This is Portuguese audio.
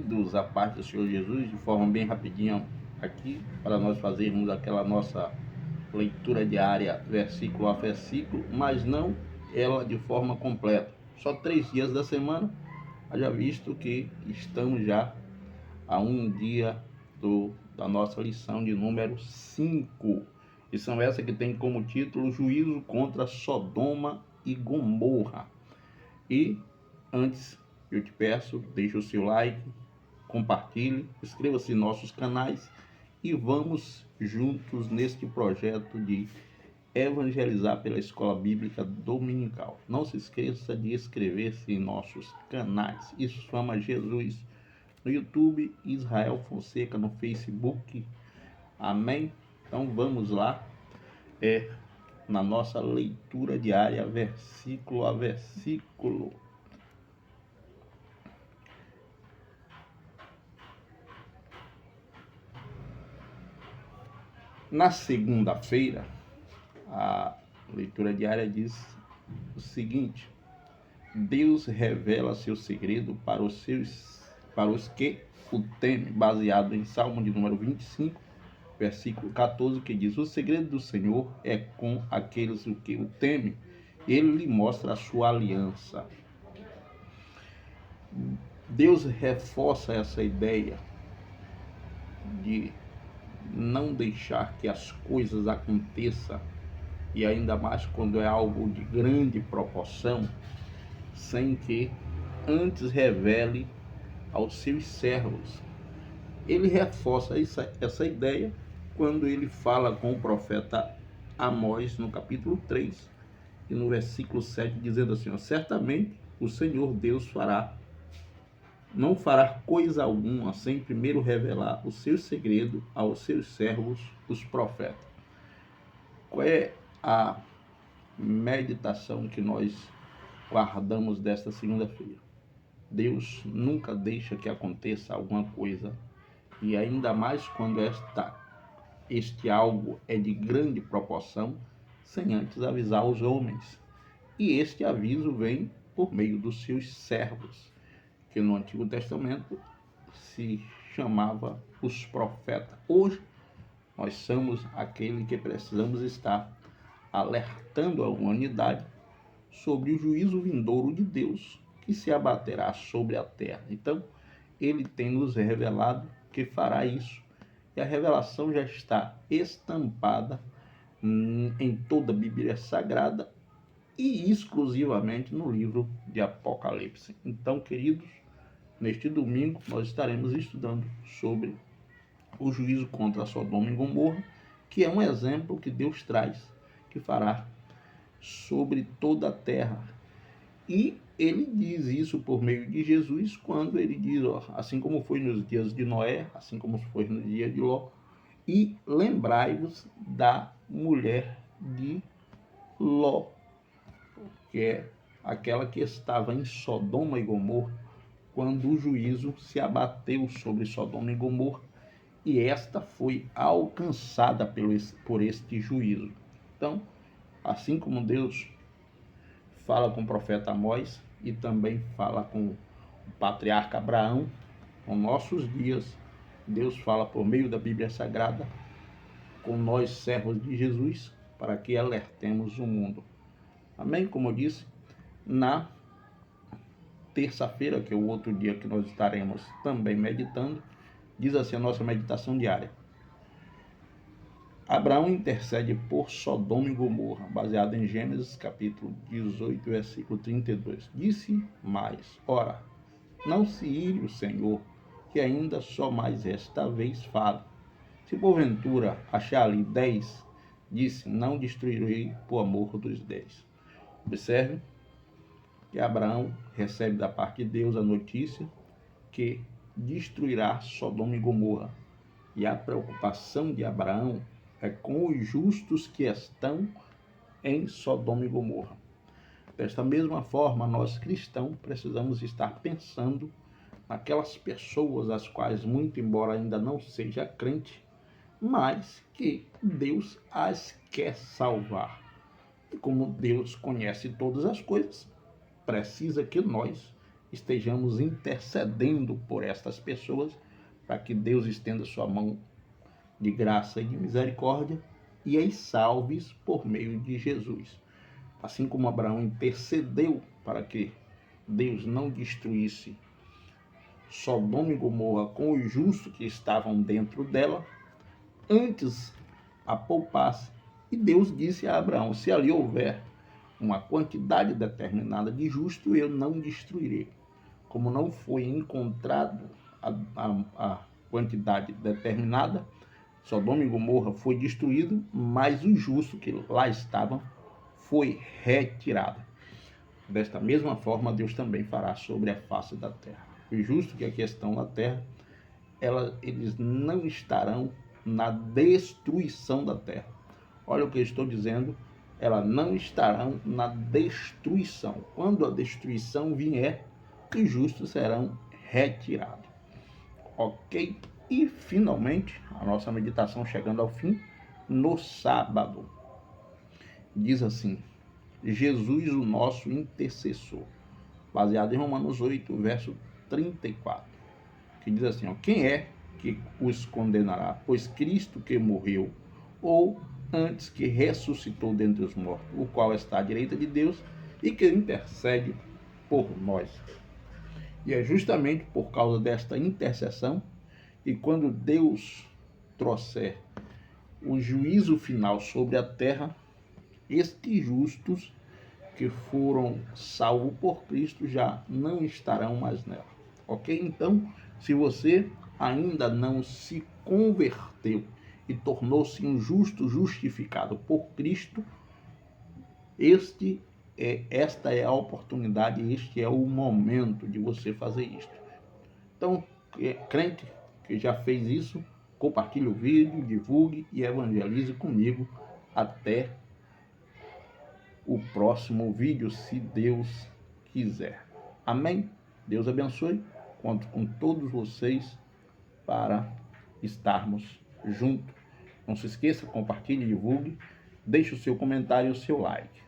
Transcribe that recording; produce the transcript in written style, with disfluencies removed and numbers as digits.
Queridos, a paz do Senhor Jesus, de forma bem rapidinha aqui, para nós fazermos aquela nossa leitura diária, versículo a versículo, mas não ela de forma completa. Só 3 dias da semana, haja visto que estamos já a um dia da nossa lição de número 5. Lição essa que tem como título Juízo contra Sodoma e Gomorra. E antes, eu te peço, deixe o seu like, compartilhe, inscreva-se em nossos canais e vamos juntos neste projeto de evangelizar pela Escola Bíblica Dominical. Não se esqueça de inscrever-se em nossos canais. Isso chama Jesus no YouTube, Israel Fonseca no Facebook. Amém? Então vamos lá. Na nossa leitura diária, versículo a versículo. Na segunda-feira, a leitura diária diz o seguinte: Deus revela seu segredo para os que o temem, baseado em Salmo de número 25, versículo 14, que diz: O segredo do Senhor é com aqueles que o temem, ele lhe mostra a sua aliança. Deus reforça essa ideia de não deixar que as coisas aconteçam, e ainda mais quando é algo de grande proporção, sem que antes revele aos seus servos. Ele reforça essa ideia quando ele fala com o profeta Amós no capítulo 3 e no versículo 7, dizendo assim: certamente o Senhor Deus não fará coisa alguma sem primeiro revelar o seu segredo aos seus servos, os profetas. Qual é a meditação que nós guardamos desta segunda-feira? Deus nunca deixa que aconteça alguma coisa, e ainda mais quando este algo é de grande proporção, sem antes avisar os homens. E este aviso vem por meio dos seus servos, que no Antigo Testamento se chamava os profetas. Hoje, nós somos aquele que precisamos estar alertando a humanidade sobre o juízo vindouro de Deus que se abaterá sobre a terra. Então, ele tem nos revelado que fará isso. E a revelação já está estampada em toda a Bíblia Sagrada e exclusivamente no livro de Apocalipse. Então, queridos, neste domingo nós estaremos estudando sobre o juízo contra Sodoma e Gomorra, que é um exemplo que Deus traz, que fará sobre toda a terra. E ele diz isso por meio de Jesus, quando ele diz, assim como foi nos dias de Noé, assim como foi no dia de Ló, e lembrai-vos da mulher de Ló, que é aquela que estava em Sodoma e Gomorra, quando o juízo se abateu sobre Sodoma e Gomorra, e esta foi alcançada por este juízo. Então, assim como Deus fala com o profeta Amós e também fala com o patriarca Abraão, nos nossos dias, Deus fala por meio da Bíblia Sagrada com nós, servos de Jesus, para que alertemos o mundo. Amém? Como eu disse, na terça-feira, que é o outro dia que nós estaremos também meditando, diz assim a nossa meditação diária: Abraão intercede por Sodoma e Gomorra, baseado em Gênesis capítulo 18, versículo 32. Disse mais: ora, não se ire o Senhor, que ainda só mais esta vez fala. Se porventura achar ali 10, disse: não destruirei por amor dos 10. Observe que Abraão recebe da parte de Deus a notícia que destruirá Sodoma e Gomorra. E a preocupação de Abraão é com os justos que estão em Sodoma e Gomorra. Desta mesma forma, nós cristãos precisamos estar pensando naquelas pessoas as quais, muito embora ainda não seja crente, mas que Deus as quer salvar. E como Deus conhece todas as coisas, precisa que nós estejamos intercedendo por estas pessoas, para que Deus estenda sua mão de graça e de misericórdia e as salves por meio de Jesus. Assim como Abraão intercedeu para que Deus não destruísse Sodoma e Gomorra com os justos que estavam dentro dela, antes a poupasse. E Deus disse a Abraão: se ali houver uma quantidade determinada de justos, eu não destruirei. Como não foi encontrado a quantidade determinada, Sodoma e Gomorra foi destruído, mas o justo que lá estavam foi retirado. Desta mesma forma, Deus também fará sobre a face da terra. Os justos que aqui estão na terra, eles não estarão na destruição da terra. Olha o que eu estou dizendo, elas não estarão na destruição. Quando a destruição vier, os justos serão retirados. Ok? E finalmente, a nossa meditação chegando ao fim, no sábado. Diz assim: Jesus, o nosso intercessor. Baseado em Romanos 8, verso 34. Que diz assim: ó, quem é que os condenará? Pois Cristo que morreu, ou antes que ressuscitou dentre os mortos, o qual está à direita de Deus e que intercede por nós. E é justamente por causa desta intercessão que quando Deus trouxer o juízo final sobre a terra, estes justos que foram salvos por Cristo já não estarão mais nela. Ok? Então, se você ainda não se converteu e tornou-se um justo justificado por Cristo, esta é a oportunidade, este é o momento de você fazer isto. Então, crente que já fez isso, compartilhe o vídeo, divulgue e evangelize comigo até o próximo vídeo, se Deus quiser. Amém? Deus abençoe. Conto com todos vocês para estarmos juntos. Não se esqueça, compartilhe, divulgue, deixe o seu comentário e o seu like.